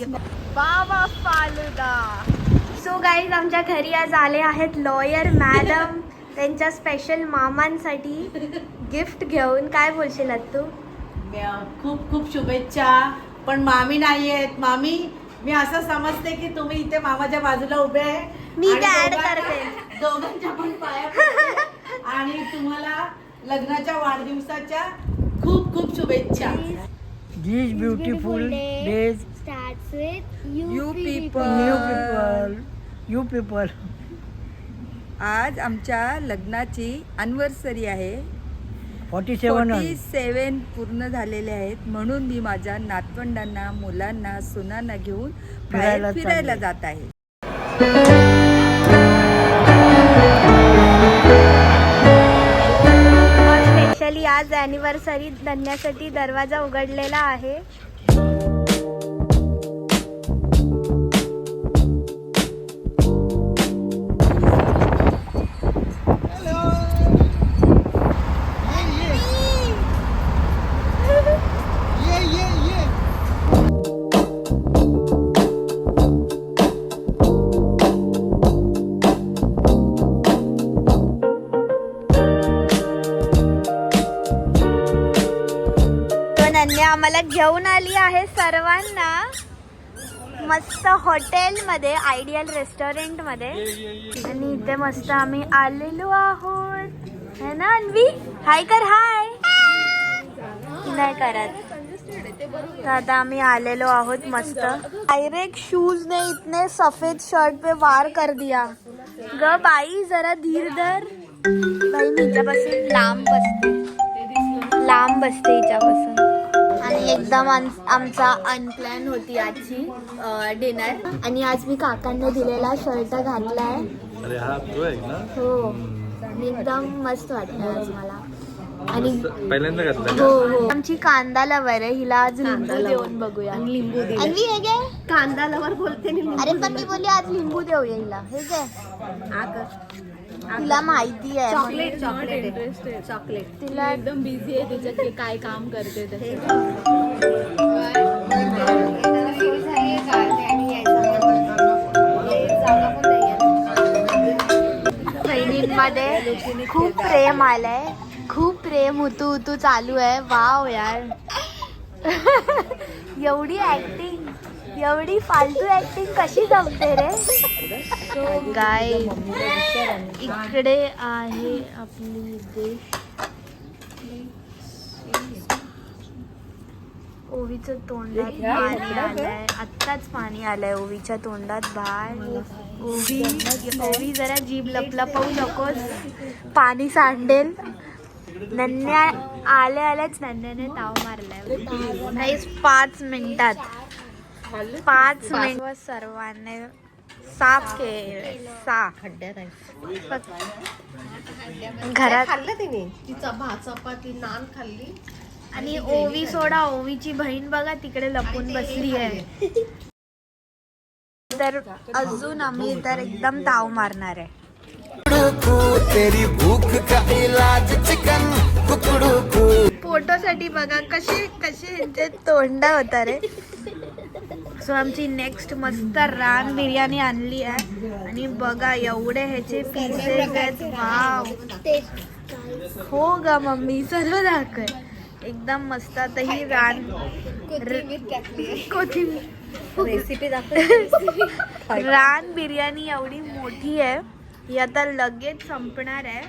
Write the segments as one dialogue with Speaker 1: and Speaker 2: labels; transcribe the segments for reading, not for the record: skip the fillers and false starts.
Speaker 1: बाबा falooda. So guys आमच्या घरी आज आले आहेत लॉयर मॅडम. त्यांच्या स्पेशल मामांसाठी गिफ्ट घेऊन. काय बोलशील तू?
Speaker 2: खूप खूप शुभेच्छा. पण मामी नाही आहेत. मामी मी असं समजते की तुम्ही इथे मामाच्या बाजूला उभे आहे.
Speaker 1: मी ऍड करते
Speaker 2: दोघांच्या पण पाया पडते. आणि तुम्हाला लग्नाच्या वाढदिवसाच्या खूप खूप शुभेच्छा.
Speaker 3: These beautiful days
Speaker 1: starts with you
Speaker 3: people. You people.
Speaker 4: आज आमच्या लग्नाची अॅनिव्हर्सरी आहे.
Speaker 3: 47
Speaker 4: पूर्ण झालेले आहेत. म्हणून मी माझ्या नातवंडांना, मुलांना, सुनांना घेऊन
Speaker 3: फिरायला
Speaker 4: बाहेर फिरायला
Speaker 3: चालले.
Speaker 4: जात आहे.
Speaker 1: स्पेशली आज अॅनिव्हर्सरी धन्यासाठी दरवाजा उघडलेला आहे. आम्हाला घेऊन आली आहे सर्वांना मस्त हॉटेलमध्ये, आयडियल रेस्टॉरंट मध्ये. आणि इथे मस्त आम्ही आलेलो आहोत, है ना अन्वी? हाय कर. हाय नाही करत. तर आता आम्ही आलेलो आहोत मस्त. डायरेक्ट शूज ने इतने सफेद शर्ट पे वार कर दिया. ग बाई जरा धीर धर बाई. मी हिच्यापासून लांब बसते हिच्यापासून. आणि एकदम आमचा अनप्लॅन होती आजची डिनर. आणि आज मी काकांना दिलेला शर्ट घातलाय.
Speaker 5: अरे हा तो आहे ना?
Speaker 1: हो, एकदम मस्त वाटतं आज मला. आणि
Speaker 5: पहिल्यांदा घातला.
Speaker 1: हो हो, आमची कांदा लवर आहे. हिला आज लिंबू देऊन बघूया. लिंबू दे. आणि हे घे, कांदा लवर बोलते मी. अरे पण मी बोलली आज लिंबू देऊया हिला. हे घे, तिला माहिती आहे. चॉकलेट तिला एकदम बिझी आहे तिच्यात काय काम करते ते. बहिणींमध्ये खूप प्रेम आलंय. खूप प्रेम उतू चालू आहे. वाव यार. एवढी ऍक्टिंग, एवढी फालतू ऍक्टिंग कशी जमते रे? गाय इकडे आहे आपली डिश. ओवीचं तोंडात पाणी आलंय. आत्ताच पाणी आलंय ओवीच्या तोंडात. बाळ ओवी जरा जीभ लपलपवू नकोस, पाणी सांडेल. नन्या आल्याच नन्याने ताव मारलाय. 5 मिनिटात 5 मिनिट सर्वांनी साफ केले. घरात
Speaker 2: खाल्लं तिने. तिचा भात चपाती नान खाल्ली.
Speaker 1: आणि ओवी सोडा, ओवीची बहीण बघा तिकडे लपून बसली आहे. तर अजून आम्ही तर एकदम ताव मारणार आहे. फोटोसाठी बघा कसे कसे तोंडा होता रे. सो आमची नेक्स्ट मस्त रान बिर्याणी आणली आहे. आणि बघा एवढे ह्याचे पीसेस आहेत. वाव. हो ग मम्मी, सर्व दाखव. एकदम मस्त. आता ही कोथिंबीर रेसिपी दाखव. रान बिर्याणी एवढी मोठी आहे. ही आता लगेच संपणार आहे.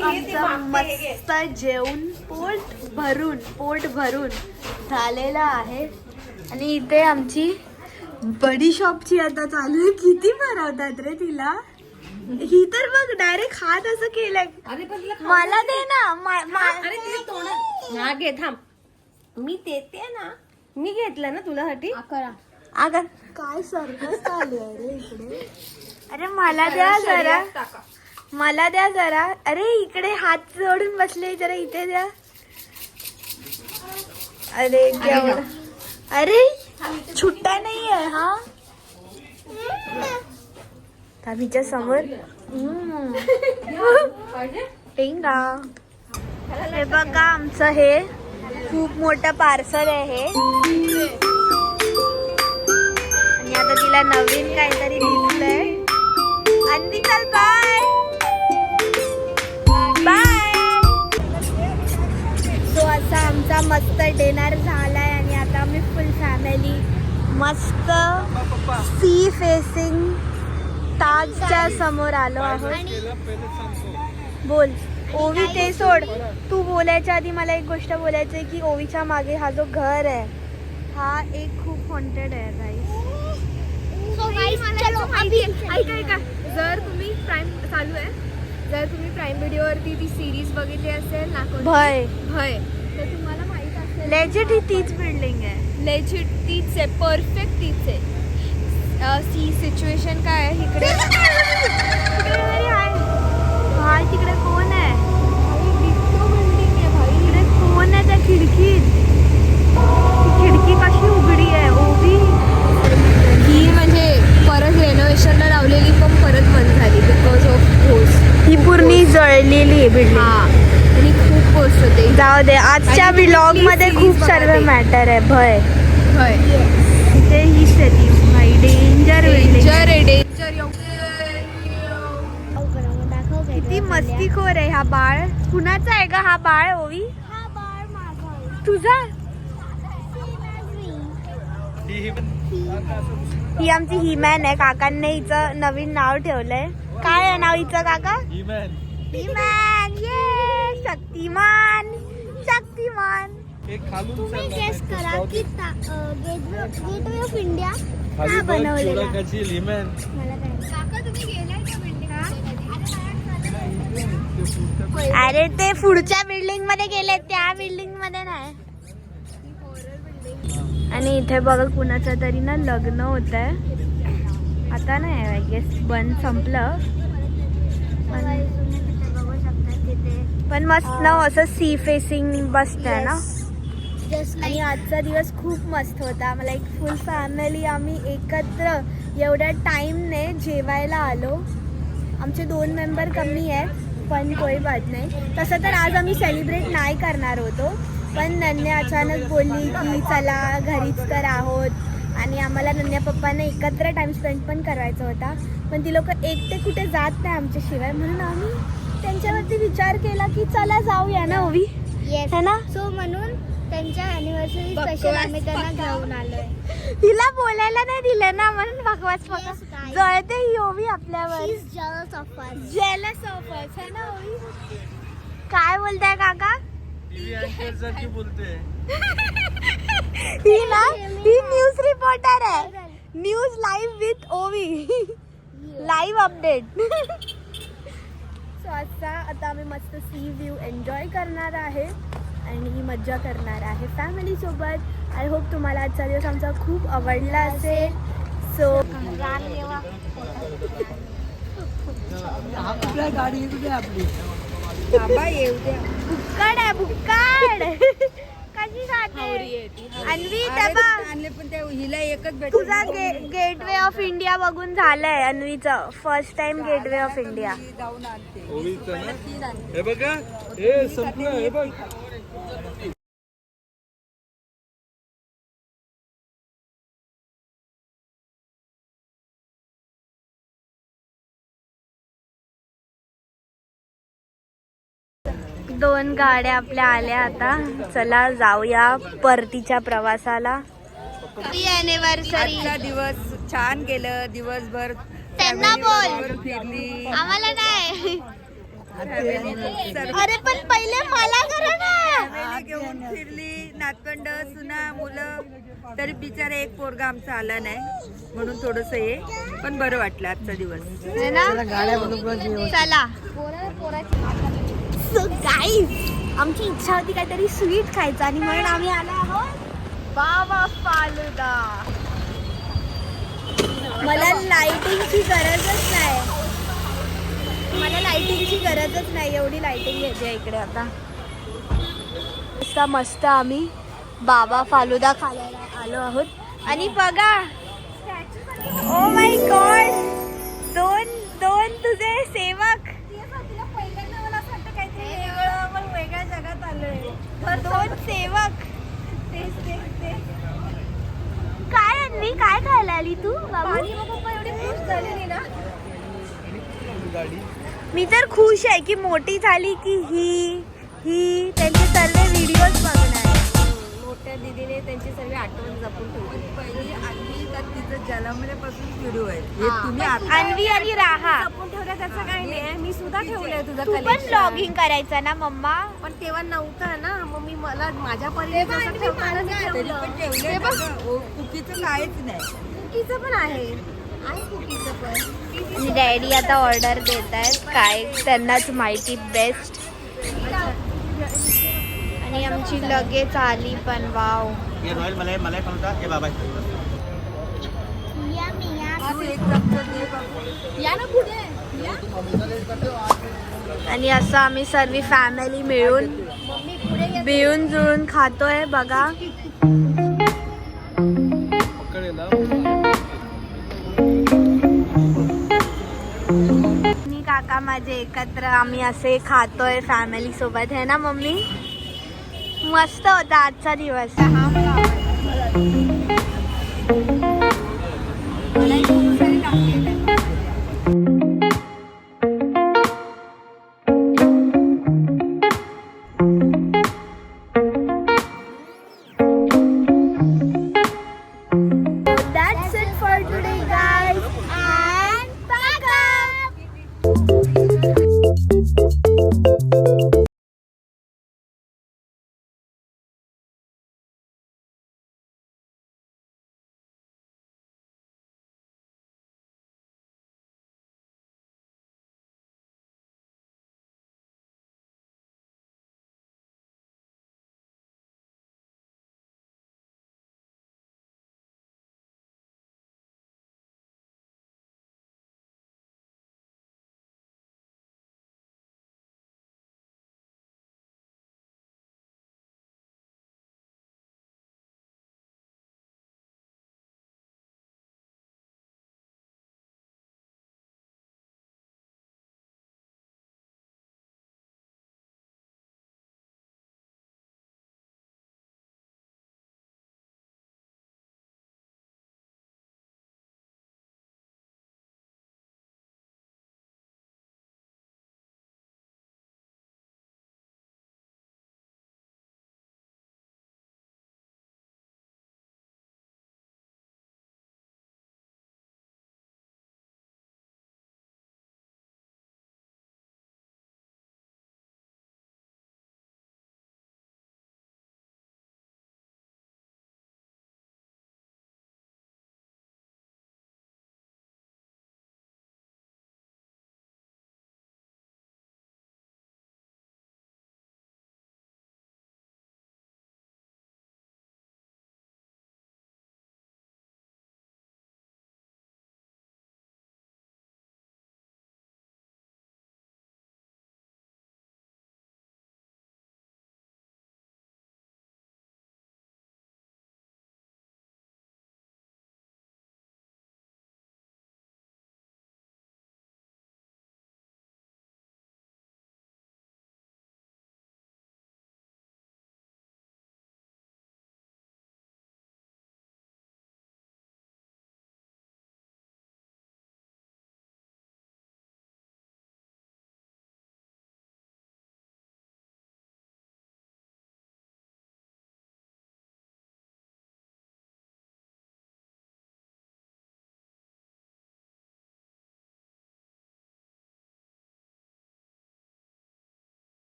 Speaker 1: आमचं मस्त जेवण पोट भरून झालेलं आहे. आणि इथे आमची बडीशॉपची आता चालू आहे. किती भरवतात रे तिला. ही तर बघ डायरेक्ट हात असं केलंय. मला दे ना.
Speaker 2: हा घे, थांब. मी देते ना. मी घेतलं ना तुझ्यासाठी.
Speaker 1: अगं काय सर्कस चालू आहे रे इकडे. अरे मला द्या जरा, मला द्या जरा. अरे इकडे हात जोडून बसले, जरा इथे द्या. अरे केवढं. अरे छुट्टा नाही आहे हा. ताबीच्या समोर टेंगा. हे बघा आमचं हे खूप मोठं पार्सल आहे. हे आता तिला नवीन काहीतरी दिसलंय. अन्वी चल बाय बाय. सो असा आमचा मस्त डिनर झालाय आणि आता आम्ही फुल फॅमिली मस्त सी फेसिंग ताजच्या समोर आलो आहोत. बोल ओवी, ते सोड. तू बोलायच्या आधी मला एक गोष्ट बोलायची आहे की ओवीच्या मागे हा जो घर आहे हा एक खूप हॉन्टेड आहे गाईस.
Speaker 6: ऐका जर तुम्ही प्राईम चालू आहे, जर तुम्ही प्राईम व्हिडिओवरती ती सिरीज बघितली असेल ना कोणती?
Speaker 1: भय
Speaker 6: भय, तर तुम्हाला माहित असेल
Speaker 1: लेजिट ही तीच बिल्डिंग आहे.
Speaker 6: लेजिट तीच आहे, परफेक्ट तीच आहे. सी सिच्युएशन काय आहे इकडे
Speaker 1: हाय तिकडे कोण आहे?
Speaker 6: बिल्डिंग आहे भाई.
Speaker 1: तिकडे कोण आहे त्या खिडकीत? खिडकी कशी उघडी आहे ओवी?
Speaker 6: ही म्हणजे परत रेनोव्हेशनला लावलेली पण परत बंद झाली बिकॉज ऑफ पोस्ट.
Speaker 1: ही पूर्ण जळलेली बिल्डिंग.
Speaker 6: हा आणि खूप पोस्ट होते.
Speaker 1: जाऊ दे, आजच्या व्लॉग मध्ये खूप सर्व मॅटर आहे. भय
Speaker 6: भय
Speaker 1: इथे हीच आहे ती भाई डेंजर बिल्डिंग.
Speaker 6: डेंजर आहे, डेंजर.
Speaker 1: किती मस्तीखोर आहे हा बाळ. कुणाचा आहे का हा बाळ ओवी? तुझा? ही आमची हिमॅन आहे. काकांनी हिचं नवीन नाव ठेवलंय. काय आहे नाव हिचं काका? हिमॅन. ये शक्तिमान शक्तिमान.
Speaker 7: तुम्ही गेस करा की गेटवे ऑफ इंडिया
Speaker 5: खाली
Speaker 7: का
Speaker 5: बघ
Speaker 7: बनवलेला?
Speaker 5: चुराकाची लिमॅन.
Speaker 7: मला काय
Speaker 6: काका तुम्ही गेलाय का
Speaker 1: अरे ते पुढच्या बिल्डिंग मध्ये गेले, त्या बिल्डिंग मध्ये नाही. आणि इथे बघा कुणाचं तरी ना लग्न होत आहे. आता नाही आय गेस बंद संपलं. पण मस्त ना असं सी फेसिंग बसत आहे ना. आणि आजचा दिवस खूप मस्त होता. मला एक फुल फॅमिली आम्ही एकत्र एवढ्या टाईमने जेवायला आलो. आमचे 2 मेंबर कमी आहेत पण कोई बात नाही. तसं तर आज आम्ही सेलिब्रेट नाही करणार होतो पण नन्या अचानक बोलली की चला घरीच तर आहोत आणि आम्हाला नन्या पप्पांना एकत्र टाइम स्पेंड पण करायचा होता. पण ती लोक एकटे कुठे जात नाही आमच्याशिवाय, म्हणून आम्ही त्यांच्यावरती विचार केला की चला जाऊया ना ओवी.
Speaker 7: येस
Speaker 1: है ना?
Speaker 7: सो म्हणून त्यांच्या अॅनिव्हर्सरी स्पेशल आम्ही त्यांना घेऊन आलोय.
Speaker 1: तिला बोलायला नाही दिलं ना म्हणून बकवास
Speaker 7: Yes,
Speaker 1: बघा
Speaker 7: guys.
Speaker 1: जळते ही ओवी आपल्यावर.
Speaker 7: She is jealous of us.
Speaker 1: Jealous of us है ना ओवी. काय बोलताय काका?
Speaker 5: टीव्ही अँकर सारखी बोलते.
Speaker 1: ही ना ही न्यूज रिपोर्टर आहे. न्यूज लाईव्ह विथ ओवी. Live update. सो आता आम्ही मस्त सी व्ह्यू एन्जॉय करणार आहे आणि मज्जा करणार आहे फॅमिली सोबत. आय होप तुम्हाला आजचा दिवस आमचा खूप आवडला असेल. सो
Speaker 3: आपल्या गाडी कुठे आपली?
Speaker 4: थांबा येऊ द्या.
Speaker 1: भुक्कड आहे भुक्कड. कशी जाते अन्वी? तेव्हा
Speaker 4: आणले पण त्या हिला एकच भेट.
Speaker 1: तुझा गेटवे ऑफ इंडिया बघून झालंय अन्वीचं. First time Gateway of India.
Speaker 4: जाऊन आणते.
Speaker 5: ओवीचं ना हे बघा हे संपलं हे बघ.
Speaker 1: दोन गाड्या आपल्या आल्या आता. चला जाऊया परतीच्या प्रवासाला. अॅनिव्हर्सरी
Speaker 4: आजचा दिवस छान गेलं. दिवसभर
Speaker 1: त्यांना
Speaker 4: family
Speaker 1: बोल.
Speaker 4: बरोबर फिरली.
Speaker 1: आम्हाला नाही.
Speaker 4: सर्व
Speaker 1: अरे पण पहिले मला करा ना.
Speaker 4: family घेऊन फिरली. नातवंड सुना मुलं तरी बिचारा एक पोरगा आमचा आला नाही म्हणून थोडस हे पण बरं वाटलं आजचा दिवस.
Speaker 1: है ना?
Speaker 3: गाड्या बरोबर
Speaker 1: चला. सो गाईज आमची इच्छा होती काहीतरी स्वीट खायचं आणि म्हणून आम्ही आलो आहोत बाबा फालुदा. मला लाइटिंगची गरजच नाही. मला लाइटिंगची गरजच नाही. एवढी लाइटिंग येते इकडे आता. मस्त आम्ही बाबा फालुदा खायला आलो आहोत आणि बघा ओ माय गॉड दोन तुझे सेवक. वेगळ्या जगात आलोय. 2 सेवक. काय अन्वी काय खायला झाली तू बाबू?
Speaker 6: आणि मग पप्पा एवढे खुश झालेली ना.
Speaker 1: मी तर खुश आहे की मोठी झाली की ही त्यांचे सर्व व्हिडिओज बघणार.
Speaker 6: मोठ्या दीदीने त्यांची सर्व आठवण जपून ठेवली.
Speaker 4: पहिली अन्वी तर तिचं जन्मल्यापासून व्हिडिओ आहे हे तुम्ही आता
Speaker 1: अन्वी आणि राहा.
Speaker 6: जपून ठेवलं त्याचं काही नाही. मी सुद्धा ठेवलंय तुझं
Speaker 1: तू पण
Speaker 6: collection.
Speaker 1: ब्लॉगिंग करायचं ना मम्मा?
Speaker 6: पण तेव्हा नव्हतं ना, मग मी मला माझ्या परीने जसं ठेवताना मी
Speaker 4: तरी
Speaker 6: ठेवलं.
Speaker 4: पण ठेवलंय ना. कुकीचं काहीच नाही.
Speaker 6: कुकीचं पण आहे कुकीचं पण.
Speaker 1: आणि डॅडी आता ऑर्डर देत आहेत काय त्यांनाच माहिती बेस्ट. आणि आमची लगेच आली पण वाव.
Speaker 8: ये रॉयल मलाई मलाई पण होता हे बाबा
Speaker 4: तू एक चमचा दे बाबू.
Speaker 6: या ना पुढे या.
Speaker 1: आणि असं आम्ही सर्व फॅमिली मिळून जुळून खातोय बघा. मी काका माझे एकत्र आम्ही असे खातोय फॅमिली सोबत है ना मम्मी. मस्त होता आजचा दिवस.